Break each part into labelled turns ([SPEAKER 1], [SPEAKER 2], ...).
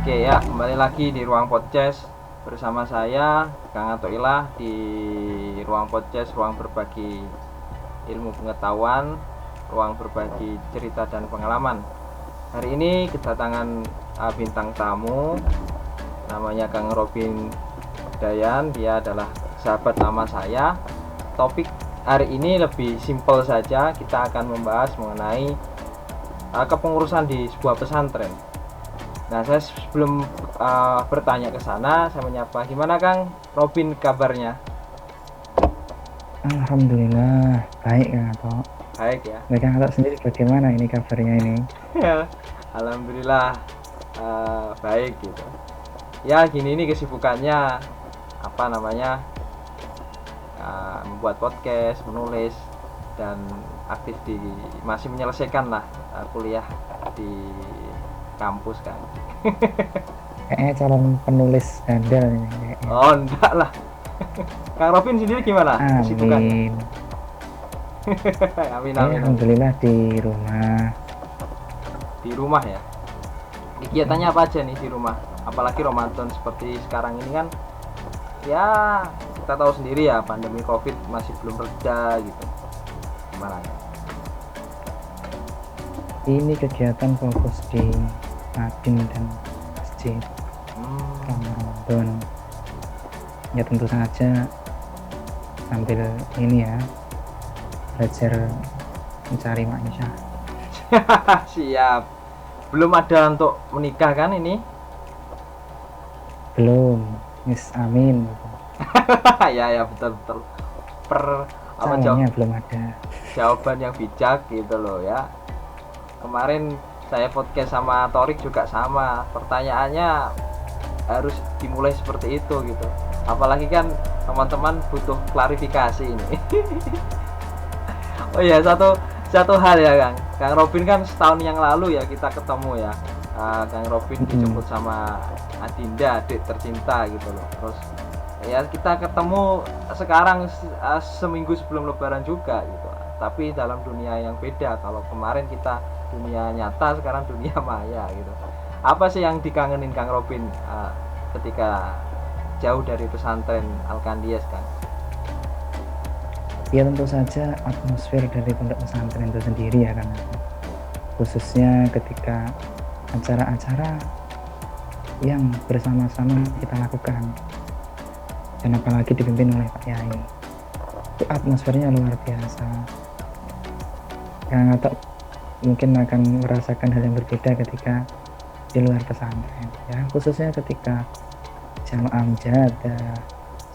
[SPEAKER 1] Oke ya, kembali lagi di Ruang Podcast bersama saya Kang Atoilah di Ruang Podcast, ruang berbagi ilmu pengetahuan, ruang berbagi cerita dan pengalaman. Hari ini kedatangan bintang tamu, namanya Kang Robin Dayan. Dia adalah sahabat lama saya. Topik hari ini lebih simpel saja, kita akan membahas mengenai kepengurusan di sebuah pesantren. Nah, saya sebelum bertanya ke sana, saya menyapa, gimana Kang Robin kabarnya?
[SPEAKER 2] Alhamdulillah baik Kang Ato.
[SPEAKER 1] Baik ya.
[SPEAKER 2] Baik Kang Ato sendiri bagaimana ini kabarnya ini?
[SPEAKER 1] Alhamdulillah baik gitu. Ya gini, ini kesibukannya apa namanya, membuat podcast, menulis, dan aktif di masih menyelesaikan lah kuliah di kampus kan.
[SPEAKER 2] Kayaknya calon penulis handal ini kayaknya.
[SPEAKER 1] Oh enggak lah. Kang Robin sendiri gimana kesibukannya?
[SPEAKER 2] Amin.
[SPEAKER 1] Amin amin.
[SPEAKER 2] Alhamdulillah di rumah.
[SPEAKER 1] Di rumah ya. Kegiatannya apa aja nih di rumah? Apalagi Ramadan seperti sekarang ini kan, ya kita tahu sendiri ya, pandemi Covid masih belum reda gitu. Gimana ya?
[SPEAKER 2] Ini kegiatan fokus di Madin dan masjid Ramadan. Ya tentu saja sambil ini ya belajar mencari maisha.
[SPEAKER 1] Siap. Belum ada untuk menikah kan ini?
[SPEAKER 2] Belum. Yes, amin.
[SPEAKER 1] Ya betul betul.
[SPEAKER 2] Calonnya belum ada.
[SPEAKER 1] Jawaban yang bijak gitu loh ya. Kemarin saya podcast sama Torik juga sama, pertanyaannya harus dimulai seperti itu gitu. Apalagi kan teman-teman butuh klarifikasi ini. Oh iya, satu hal ya Kang Robin kan setahun yang lalu ya kita ketemu ya. Kang Robin dijemput sama Adinda, adik tercinta gitu loh. Terus ya kita ketemu sekarang seminggu sebelum Lebaran juga gitu. Tapi dalam dunia yang beda. Kalau kemarin kita dunia nyata, sekarang dunia maya gitu. Apa sih yang dikangenin Kang Robin ketika jauh dari pesantren Al-Kandias kan?
[SPEAKER 2] Ya tentu saja atmosfer dari pondok pesantren itu sendiri ya kan, khususnya ketika acara-acara yang bersama-sama kita lakukan dan apalagi dipimpin oleh Pak Yai, itu atmosfernya luar biasa. Yang atau mungkin akan merasakan hal yang berbeda ketika di luar pesantren ya, khususnya ketika jamaah mujahadah,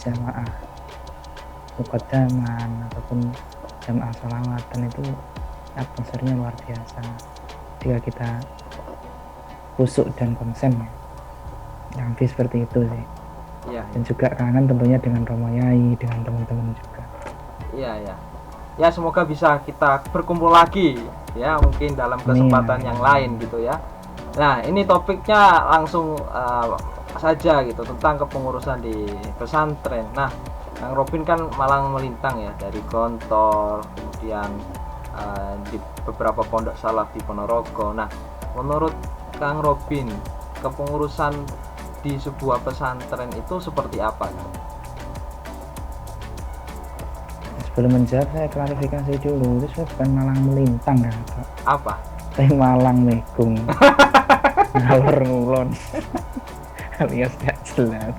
[SPEAKER 2] jamaah muqaddaman ataupun jamaah sholawatan, itu atmosfernya luar biasa jika kita khusyuk dan konsen ya. Yang seperti itu sih.
[SPEAKER 1] Iya.
[SPEAKER 2] Dan juga kangen tentunya dengan Romo Yai, dengan teman-teman juga.
[SPEAKER 1] Iya. Ya semoga bisa kita berkumpul lagi ya, mungkin dalam kesempatan yang lain gitu ya. Nah ini topiknya langsung saja gitu, tentang kepengurusan di pesantren. Nah Kang Robin kan malang melintang ya, dari Gontor, kemudian di beberapa pondok salaf di Ponorogo. Nah menurut Kang Robin, kepengurusan di sebuah pesantren itu seperti apa kan?
[SPEAKER 2] Sebelum menjawab saya klarifikasi dulu, itu saya bukan malang melintang kan,
[SPEAKER 1] Apa?
[SPEAKER 2] saya malang megung. Ngalor ngulon alias gak jelas.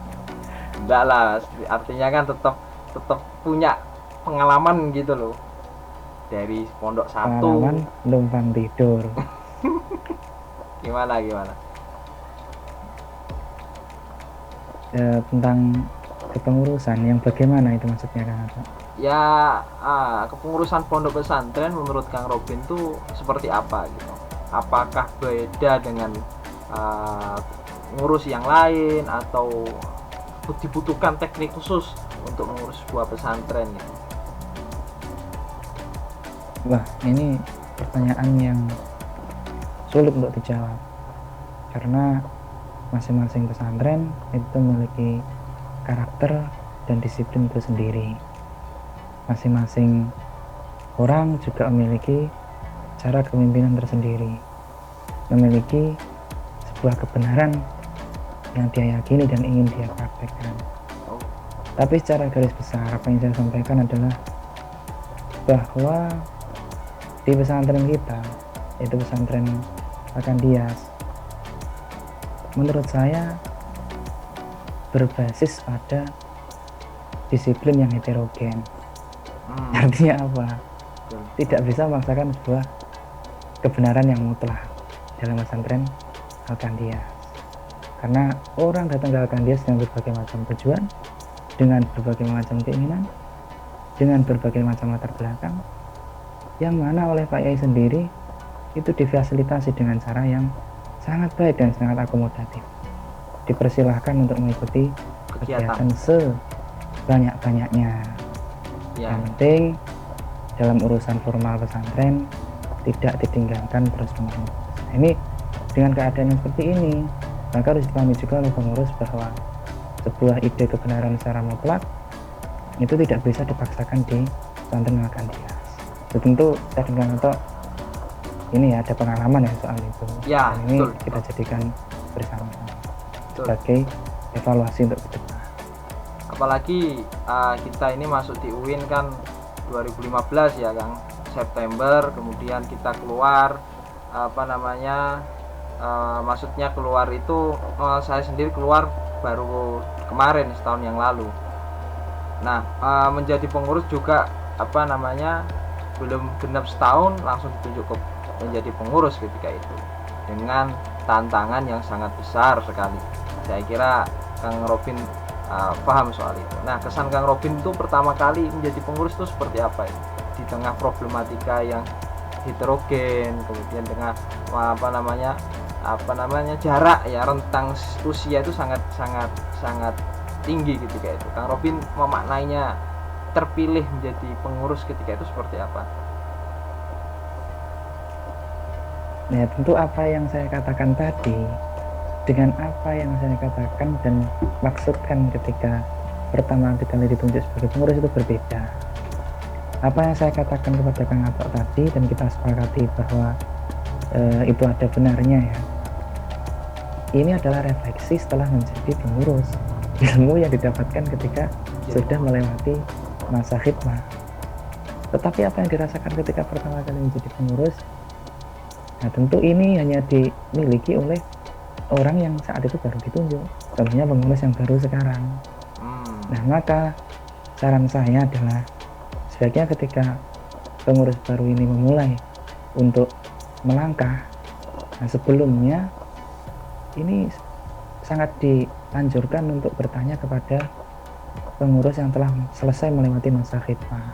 [SPEAKER 1] Enggak lah, artinya kan tetap punya pengalaman gitu loh, dari pondok satu.
[SPEAKER 2] Pengalaman numpang tidur.
[SPEAKER 1] Gimana
[SPEAKER 2] Tentang kepengurusan yang bagaimana itu maksudnya kan?
[SPEAKER 1] Ya kepengurusan pondok pesantren menurut Kang Robin tuh seperti apa gitu? Apakah beda dengan ngurus yang lain, atau dibutuhkan teknik khusus untuk mengurus sebuah pesantren gitu?
[SPEAKER 2] Wah, ini pertanyaan yang sulit untuk dijawab karena masing-masing pesantren itu memiliki karakter dan disiplin itu sendiri. Masing-masing orang juga memiliki cara kepemimpinan tersendiri, memiliki sebuah kebenaran yang dia yakini dan ingin dia praktekkan. Tapi secara garis besar apa yang saya sampaikan adalah bahwa di pesantren kita, yaitu pesantren Alkandias, menurut saya berbasis pada disiplin yang heterogen. Artinya apa? Tidak bisa memaksakan sebuah kebenaran yang mutlak dalam pesantren Alkandias, karena orang datang ke Alkandias dengan berbagai macam tujuan, dengan berbagai macam keinginan, dengan berbagai macam latar belakang, yang mana oleh Pak Yai sendiri itu difasilitasi dengan cara yang sangat baik dan sangat akomodatif. Dipersilahkan untuk mengikuti kegiatan sebanyak-banyaknya. Yang penting dalam urusan formal pesantren tidak ditinggalkan terus-menerus. Ini dengan keadaan yang seperti ini, maka harus dipahami juga oleh pengurus bahwa sebuah ide kebenaran secara mutlak itu tidak bisa dipaksakan di pesantren Alkandias. Tentu saya dengan Anto ini ya ada pengalaman ya soal itu.
[SPEAKER 1] Ya,
[SPEAKER 2] dan ini
[SPEAKER 1] betul.
[SPEAKER 2] kita jadikan bersama sebagai evaluasi untuk ke depan.
[SPEAKER 1] Apalagi kita ini masuk di UIN kan 2015 ya Kang, September, kemudian kita keluar maksudnya keluar itu saya sendiri keluar baru kemarin setahun yang lalu. Nah, menjadi pengurus juga belum genap setahun langsung ditunjuk menjadi pengurus ketika itu dengan tantangan yang sangat besar sekali. Saya kira Kang Robin paham soal itu. Nah, kesan Kang Robin itu pertama kali menjadi pengurus itu seperti apa ya? Di tengah problematika yang heterogen, kemudian dengan jarak ya, rentang usia itu sangat tinggi ketika itu. Kang Robin memaknainya terpilih menjadi pengurus ketika itu seperti apa?
[SPEAKER 2] Ya, tentu apa yang saya katakan tadi dengan apa yang saya katakan dan maksudkan ketika pertama kali ditunjuk sebagai pengurus itu berbeda. Apa yang saya katakan kepada Kang Atok tadi dan kita sepakati bahwa itu ada benarnya ya. Ini adalah refleksi setelah menjadi pengurus, ilmu yang didapatkan ketika sudah melewati masa khidmah. Tetapi apa yang dirasakan ketika pertama kali menjadi pengurus, nah tentu ini hanya dimiliki oleh orang yang saat itu baru ditunjuk, contohnya pengurus yang baru sekarang. Nah, maka saran saya adalah sebaiknya ketika pengurus baru ini memulai untuk melangkah, nah sebelumnya ini sangat dianjurkan untuk bertanya kepada pengurus yang telah selesai melewati masa khidmah.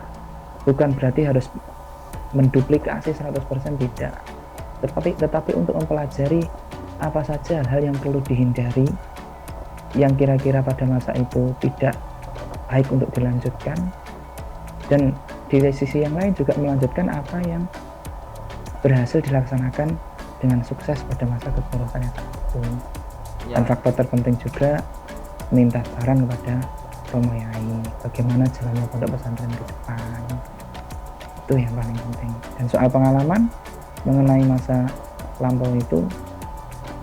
[SPEAKER 2] Bukan berarti harus menduplikasi 100%, tidak, tetapi untuk mempelajari apa saja hal yang perlu dihindari, yang kira-kira pada masa itu tidak baik untuk dilanjutkan, dan di sisi yang lain juga melanjutkan apa yang berhasil dilaksanakan dengan sukses pada masa kepengurusan yang saat itu. Dan faktor terpenting juga minta saran kepada Romo Yai bagaimana jalannya pondok pesantren ke depan. Itu yang paling penting. Dan soal pengalaman mengenai masa lampau itu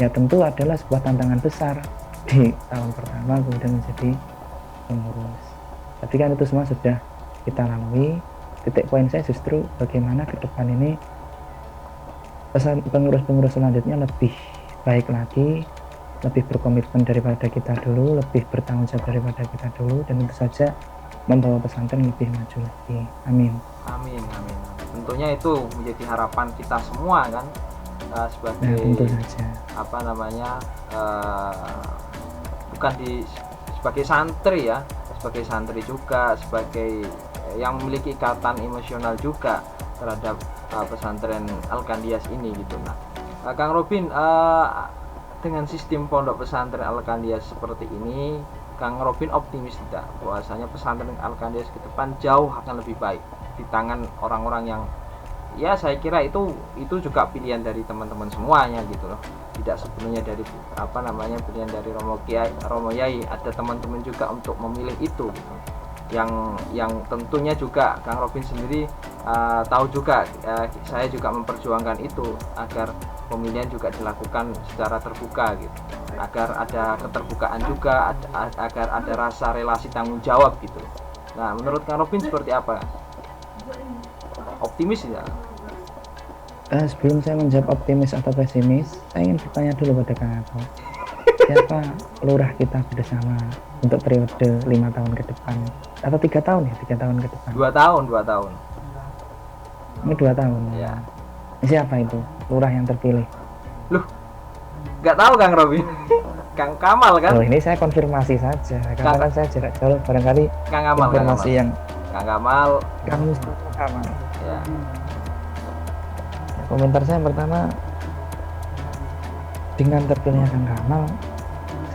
[SPEAKER 2] ya tentu adalah sebuah tantangan besar di tahun pertama kemudian menjadi pengurus. Tapi kan itu semua sudah kita lalui. Titik poin saya justru bagaimana ke depan ini pengurus-pengurus selanjutnya lebih baik lagi, lebih berkomitmen daripada kita dulu, lebih bertanggung jawab daripada kita dulu, dan tentu saja membawa pesantren lebih maju lagi. Amin.
[SPEAKER 1] Amin. Tentunya itu menjadi harapan kita semua kan, sebagai
[SPEAKER 2] tentu saja.
[SPEAKER 1] Bukan sebagai santri ya, sebagai santri juga, sebagai yang memiliki ikatan emosional juga terhadap pesantren Alkandias ini gitu. Nah, Kang Robin, dengan sistem pondok pesantren Alkandias seperti ini, Kang Robin optimis tidak bahwasanya pesantren Alkandias ke depan jauh akan lebih baik di tangan orang-orang yang ya saya kira itu juga pilihan dari teman-teman semuanya gitu loh. Tidak sepenuhnya dari pilihan dari Romo Yai, ada teman-teman juga untuk memilih itu gitu. Yang tentunya juga Kang Robin sendiri tahu juga, saya juga memperjuangkan itu agar pemilihan juga dilakukan secara terbuka gitu. agar ada keterbukaan juga, agar ada rasa relasi tanggung jawab gitu. Nah, menurut Kang Robin seperti apa? Optimis ya?
[SPEAKER 2] Sebelum saya menjawab optimis atau pesimis, saya ingin bertanya dulu pada Kang Ato. Siapa lurah kita bersama untuk periode 5 tahun ke depan? Atau 3 tahun ya? 3 tahun ke depan?
[SPEAKER 1] 2 tahun, 2 tahun.
[SPEAKER 2] Ini 2 tahun.
[SPEAKER 1] Ya.
[SPEAKER 2] Siapa itu lurah yang terpilih?
[SPEAKER 1] Loh, nggak tahu Kang Robin. Kang Kamal kan?
[SPEAKER 2] Oh, ini saya konfirmasi saja. Karena kan saya jarak jauh, barangkali
[SPEAKER 1] Kang Kamal,
[SPEAKER 2] informasi yang
[SPEAKER 1] Kang Kamal.
[SPEAKER 2] kamu sama.
[SPEAKER 1] Ya.
[SPEAKER 2] Komentar saya yang pertama, dengan terpilihnya Kang Kamal,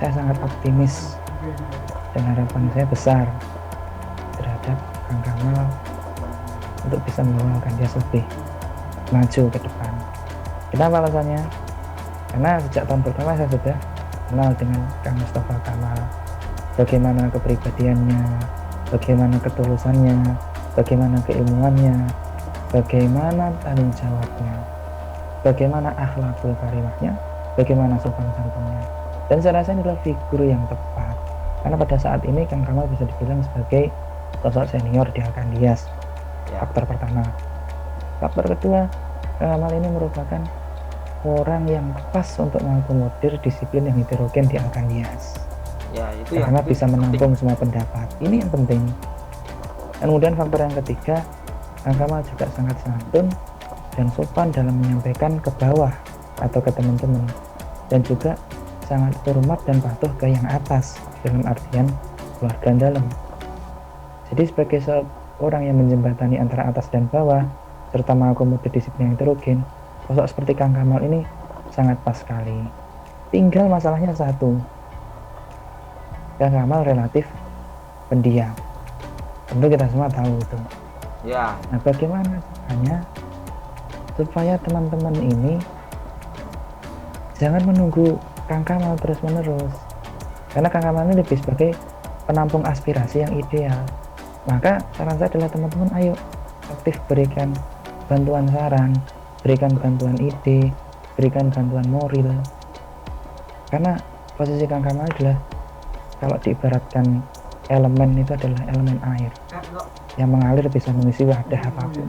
[SPEAKER 2] saya sangat optimis dan harapan saya besar terhadap Kang Kamal untuk bisa membawakan dia lebih maju ke depan. Kenapa alasannya? Karena sejak tahun pertama saya sudah kenal dengan Kang Mustafa Kamal, bagaimana kepribadiannya, bagaimana ketulusannya, bagaimana keilmuannya, bagaimana tanggung jawabnya, bagaimana akhlakul karimahnya, bagaimana sopan santunnya. Dan saya rasa ini adalah figur yang tepat, karena pada saat ini Kang Kamal bisa dibilang sebagai sosok senior di Alkandias. Faktor pertama. Faktor kedua, Kang Kamal ini merupakan orang yang pas untuk mengakomodir disiplin yang heterogen di Alkandias.
[SPEAKER 1] Ya, itu
[SPEAKER 2] karena
[SPEAKER 1] yang
[SPEAKER 2] bisa menampung semua pendapat. Ini yang penting. Dan kemudian faktor yang ketiga, Kang Kamal juga sangat santun dan sopan dalam menyampaikan ke bawah atau ke teman-teman, dan juga sangat hormat dan patuh ke yang atas dalam artian keluarga dalam. Jadi sebagai seorang yang menjembatani antara atas dan bawah serta mengakomodir disiplin yang heterogen, sosok seperti Kang Kamal ini sangat pas sekali. Tinggal masalahnya satu, Kang Kamal relatif pendiam. Tentu kita semua tahu itu.
[SPEAKER 1] Ya.
[SPEAKER 2] Nah, bagaimana caranya supaya teman-teman ini jangan menunggu Kang Kamal terus-menerus, karena Kang Kamal ini lebih sebagai penampung aspirasi yang ideal. Maka saran saya adalah teman-teman ayo aktif berikan bantuan saran, berikan bantuan ide, berikan bantuan moral. Karena posisi Kang Kamal adalah, kalau diibaratkan elemen itu adalah elemen air yang mengalir bisa mengisi wadah apapun.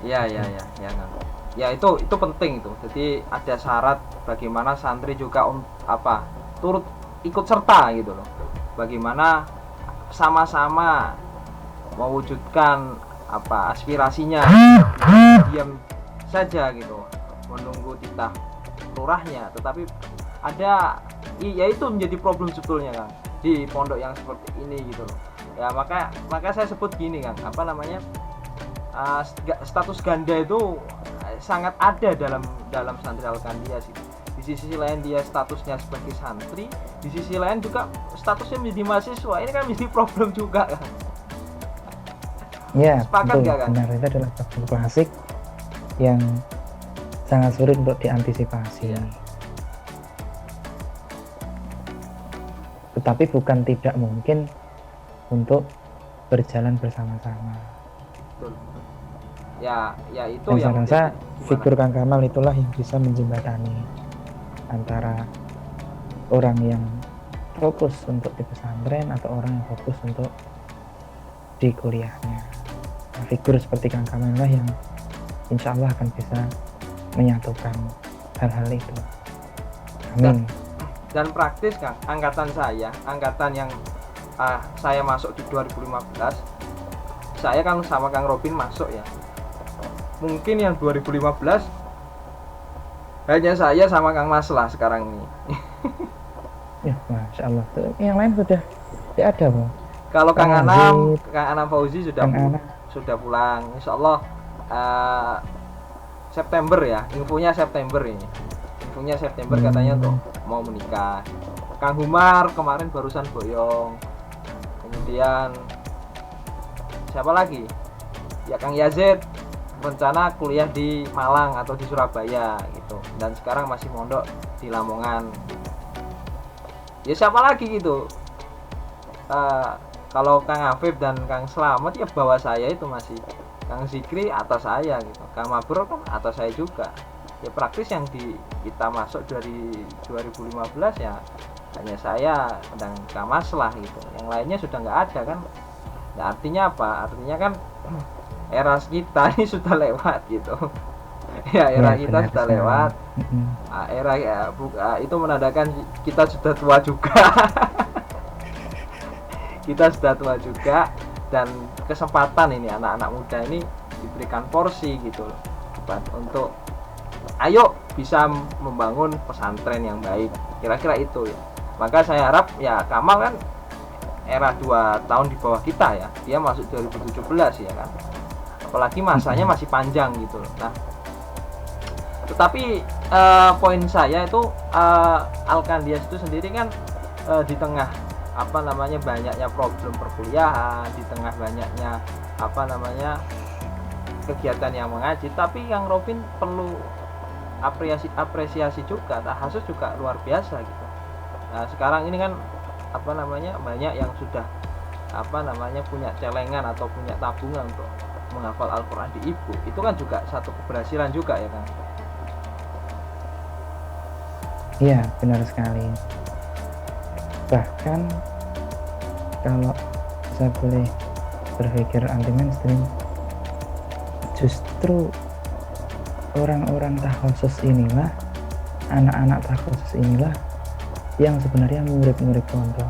[SPEAKER 1] Ya, ya itu penting itu. Jadi ada syarat bagaimana santri juga turut ikut serta gitu loh. Bagaimana sama-sama mewujudkan aspirasinya, diam saja gitu menunggu titah lurahnya. Tetapi ada, ya itu menjadi problem sebetulnya Kang di pondok yang seperti ini gitu loh. Ya maka saya sebut gini Kang, status ganda itu sangat ada dalam santri Alkandias itu. Di sisi lain dia statusnya sebagai santri, di sisi lain juga statusnya menjadi mahasiswa. Ini kan menjadi problem juga kan.
[SPEAKER 2] Ya,
[SPEAKER 1] sepakat nggak kan?
[SPEAKER 2] Benar, itu adalah problem klasik yang sangat sulit untuk diantisipasi. Ya. Tetapi bukan tidak mungkin untuk berjalan bersama-sama.
[SPEAKER 1] Betul. Ya itu
[SPEAKER 2] dan
[SPEAKER 1] yang
[SPEAKER 2] saya rasa figur Kang Kamal itulah yang bisa menjembatani antara orang yang fokus untuk di pesantren atau orang yang fokus untuk di kuliahnya. Nah, figur seperti Kang Kamal lah yang insya Allah akan bisa menyatukan hal-hal itu. Amin.
[SPEAKER 1] Dan praktis Kang, angkatan yang saya masuk di 2015, saya kan sama Kang Robin masuk ya. Mungkin yang 2015 hanya saya sama Kang Mas lah sekarang ini.
[SPEAKER 2] Ya, Masya Allah. Yang lain sudah ada Bang.
[SPEAKER 1] Kalau Kang Anam Fauzi sudah pulang. Insya Allah September ya. Infonya September ini. Infonya September katanya tuh mau menikah. Kang Humar kemarin barusan boyong. Kemudian siapa lagi? Ya Kang Yazid rencana kuliah di Malang atau di Surabaya gitu, dan sekarang masih mondok di Lamongan. Ya siapa lagi gitu? Kalau Kang Afif dan Kang Slamet ya bawah saya itu masih Kang Zikri atas saya gitu, Kang Mabrur kan atas saya juga. ya praktis yang kita masuk dari 2015 ya hanya saya dan Kamas lah gitu, yang lainnya sudah nggak ada kan. Nah, artinya apa? Artinya kan era kita ini sudah lewat gitu. Ya era kita sudah lewat. Era ya, itu menandakan kita sudah tua juga. Kita sudah tua juga, dan kesempatan ini anak-anak muda ini diberikan porsi gitu loh, untuk ayo bisa membangun pesantren yang baik, kira-kira itu ya. Maka saya harap ya Kamal kan era 2 tahun di bawah kita ya, dia masuk 2017 ya kan, apalagi masanya masih panjang gitu loh. Nah, tetapi poin saya itu Alkandias itu sendiri kan di tengah banyaknya problem perkuliahan, di tengah banyaknya kegiatan yang mengaji, tapi yang Robin perlu apresiasi juga, Tahasus juga luar biasa gitu. Nah, sekarang ini kan banyak yang sudah punya celengan atau punya tabungan untuk menghafal Al-Quran di ibu. Itu kan juga satu keberhasilan juga ya kan.
[SPEAKER 2] Iya, benar sekali. Bahkan kalau saya boleh berpikir anti mainstream, justru orang-orang takhusus inilah, anak-anak takhusus inilah yang sebenarnya murid-murid pondok,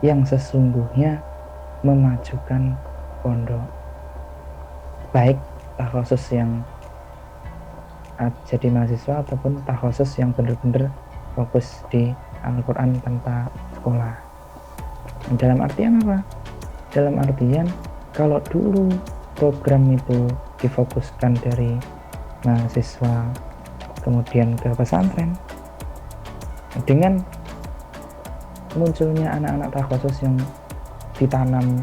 [SPEAKER 2] yang sesungguhnya memajukan pondok, baik takhusus yang jadi mahasiswa ataupun takhusus yang benar-benar fokus di Al-Quran tanpa sekolah. Dalam artian apa? Dalam artian kalau dulu program itu difokuskan dari mahasiswa kemudian ke pesantren, dengan munculnya anak-anak takhusus yang ditanam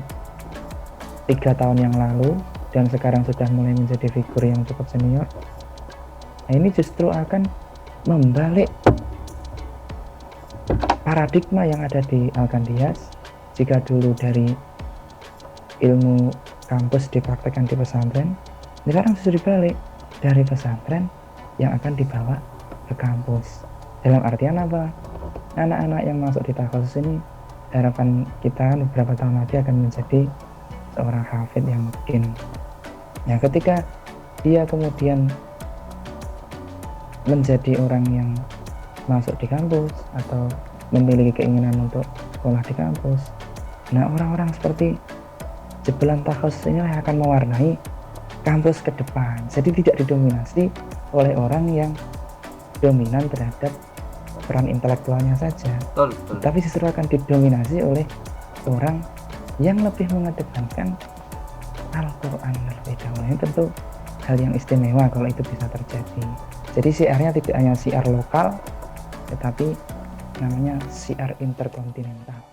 [SPEAKER 2] 3 tahun yang lalu dan sekarang sudah mulai menjadi figur yang cukup senior, nah ini justru akan membalik paradigma yang ada di Alkandias. Jika dulu dari ilmu kampus dipraktekkan di pesantren, sekarang justru dibalik, dari pesantren yang akan dibawa ke kampus. Dalam artian apa? Anak-anak yang masuk di takhusus ini, harapan kita beberapa tahun lagi akan menjadi seorang hafid yang mungkin ya, ketika dia kemudian menjadi orang yang masuk di kampus atau memiliki keinginan untuk sekolah di kampus, nah orang-orang seperti jebelan takhusus ini akan mewarnai kampus ke depan. Jadi tidak didominasi oleh orang yang dominan terhadap peran intelektualnya saja,
[SPEAKER 1] betul.
[SPEAKER 2] Tapi justru akan didominasi oleh orang yang lebih mengedepankan Al-Quran terlebih dahulu. Ini tentu hal yang istimewa kalau itu bisa terjadi. Jadi siarnya tidak hanya siar lokal, tetapi namanya siar interkontinental.